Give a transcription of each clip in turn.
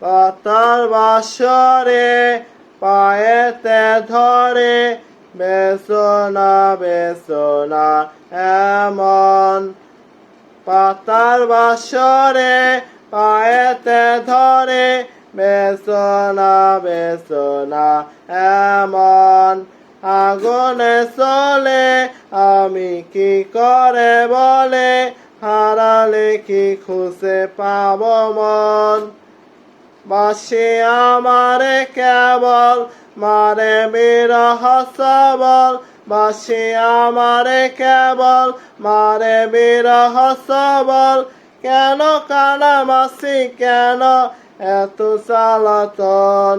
পাতার বাসরে পায়েতে ধরে বেসনা বেসনা এমন। পাতার বাসরে পায়েতে ধরে বেসনা বেসনা এমন। আগুনে চলে আমি কি করে বলে, হারালে কি খুঁজে পাব মন। বাসি আমারে কেবল মারে বিরহ সবল, বাসি আমারে কেবল মারে বিরহ সবল। কেন কানামাছি কেন এত জ্বালাতন।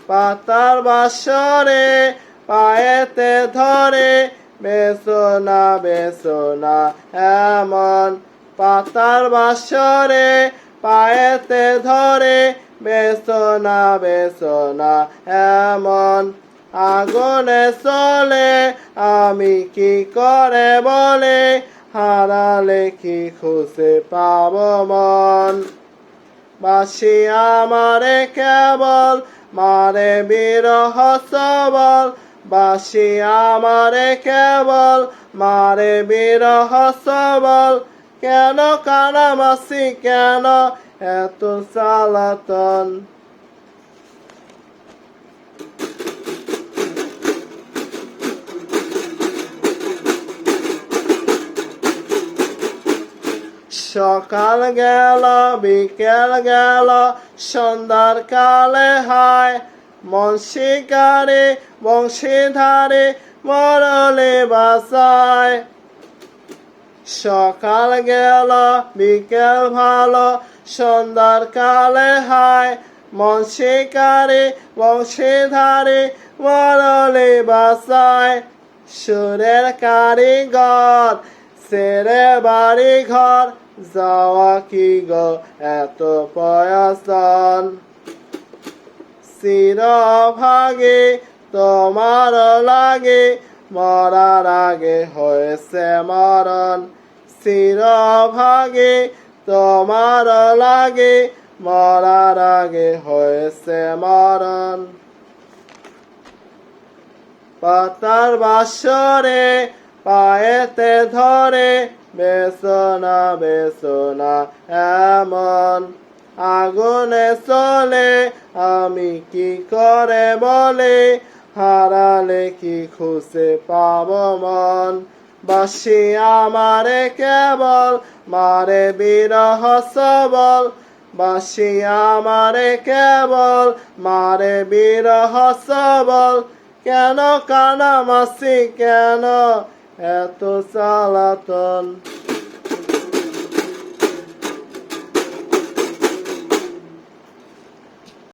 পাতার বাসরে পায়েতে ধরে বেসনা বেসনা এমন। পাতার বাসরে পায়েতে ধরে বেসনা বেসনা এমন। আগুনে চলে আমি কি করে বলে, হারালে কি খুঁজে পাব মন। বাসি আমারে কেবল মারে বিরহ সবল, বাসি আমারে কেবল মারে বিরহ সবল। কেন কানামাছি কেন এত জ্বালাতন। সকাল গেল বিকেল গেল সন্ধ্যার কালে হায়, মন শিকারে বংশীধারে মরলে বাসায়। সকাল গেল বিকেল ভালো সন্ধ্যার কালে হায়, মন শিকারে বংশীধারে মরলে বাসায়। সুরের কারিগর ছেড়ে বাড়ি ঘর, যাওয়া কি গো এত প্রয়োজন। চিরভাগে তোমার লাগে মরার আগে হয়েছে মরণ। চিরভাগে তোমার লাগে মরার আগে হয়েছে মরণ। পাতার বাসরে পায়েতে ধরে বেসনা বেসনা এমন। আগুনে চলে আমি কি করে বলে, হারালে কি খুঁজে পাব মন। বাসি আমারে কেবল মারে বিরহ সবল, বাসি আমারে কেবল মারে বিরহ সবল। কেন কানামাছি কেন এত জ্বালাতন।